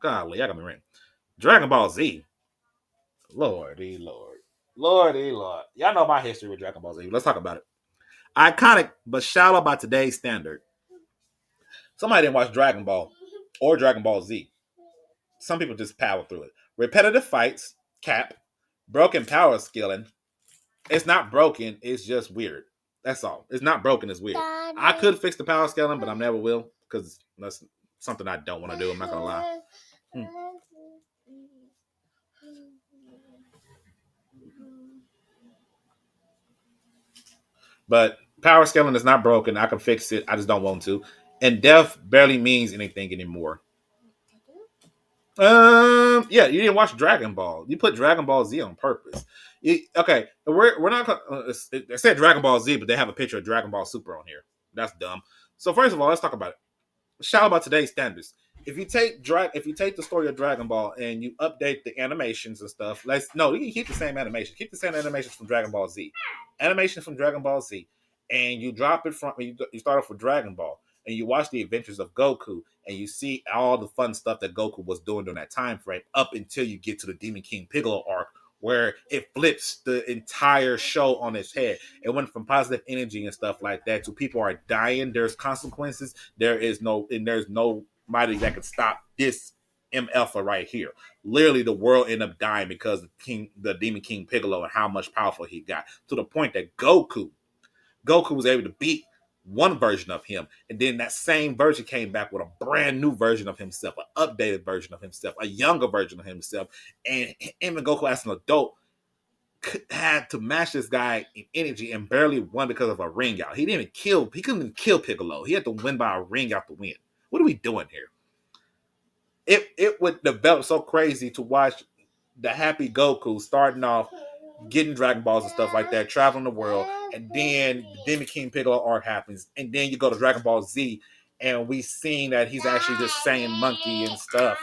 Golly, y'all got me ring. Dragon Ball Z. Lordy Lord. Lordy Lord. Y'all know my history with Dragon Ball Z. Let's talk about it. Iconic, but shallow by today's standard. Somebody didn't watch Dragon Ball or Dragon Ball Z. Some people just power through it. Repetitive fights, cap, broken power scaling. It's not broken, it's just weird. That's all. It's not broken, it's weird. I could fix the power scaling, but I never will because that's something I don't want to do. I'm not going to lie. But power scaling is not broken. I can fix it. I just don't want to. And death barely means anything anymore. Yeah, you didn't watch Dragon Ball. You put Dragon Ball Z on purpose. Okay, we're not. It said Dragon Ball Z, but they have a picture of Dragon Ball Super on here. That's dumb. So first of all, let's talk about it. Shout about today's standards. If you take the story of Dragon Ball and you update the animations and stuff, you can keep the same animation. Keep the same animations from Dragon Ball Z. Animation from Dragon Ball Z. And you drop it from you start off with Dragon Ball and you watch the adventures of Goku and you see all the fun stuff that Goku was doing during that time frame up until you get to the Demon King Piccolo arc where it flips the entire show on its head. It went from positive energy and stuff like that to people are dying. There's consequences. There's nobody that can stop this MF right here. Literally, the world ended up dying because the Demon King Piccolo and how much powerful he got to the point that Goku was able to beat one version of him, and then that same version came back with a brand new version of himself, an updated version of himself, a younger version of himself, and him and Goku as an adult had to match this guy in energy and barely won because of a ring out. He couldn't even kill Piccolo. He had to win by a ring out the win. What are we doing here? It would develop so crazy to watch the happy Goku starting off getting Dragon Balls and stuff like that, traveling the world, and then Demon King Piccolo arc happens, and then you go to Dragon Ball Z, and we seen that he's actually this Saiyan monkey and stuff.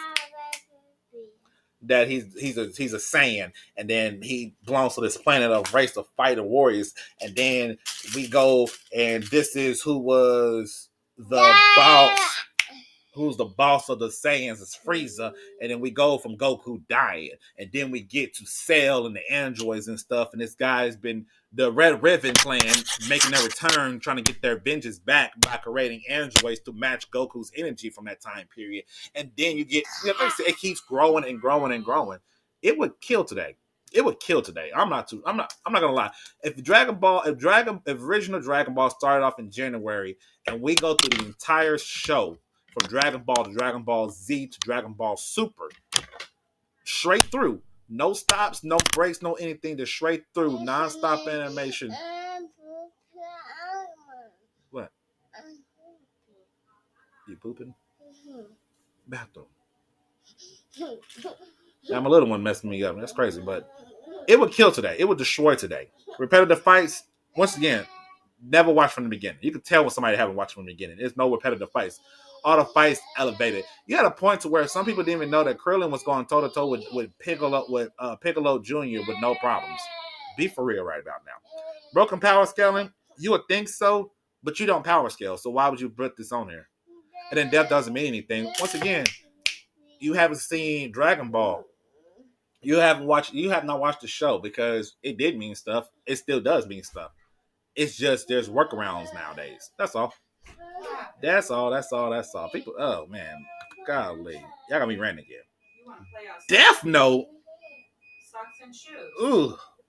That he's a Saiyan, and then he belongs to this planet of race of fighter warriors, and then we go, and this is who was the boss. Who's the boss of the Saiyans is Frieza, and then we go from Goku dying, and then we get to Cell and the androids and stuff, and this guy's been the Red Ribbon clan making their return, trying to get their vengeance back by creating androids to match Goku's energy from that time period, and then you get, it keeps growing and growing and growing. It would kill today. It would kill today. I'm not gonna lie. If original Dragon Ball started off in January, and we go through the entire show from Dragon Ball to Dragon Ball Z to Dragon Ball Super, straight through, no stops, no breaks, no anything, just straight through, non-stop animation. What? You pooping? Bathroom. Now my little one messing me up. That's crazy, but it would kill today. It would destroy today. Repetitive fights. Once again, never watch from the beginning. You can tell when somebody haven't watched from the beginning. There's no repetitive fights. All the fights elevated. You had a point to where some people didn't even know that Krillin was going toe to toe with Piccolo Jr. with no problems. Be for real right about now. Broken power scaling. You would think so, but you don't power scale. So why would you put this on here? And then death doesn't mean anything. Once again, you haven't seen Dragon Ball. You have not watched the show because it did mean stuff. It still does mean stuff. It's just there's workarounds nowadays. That's all. That's all. That's all. That's all. People. Oh man, golly, y'all got me ranting again. Death Note. Socks and shoes. Ooh.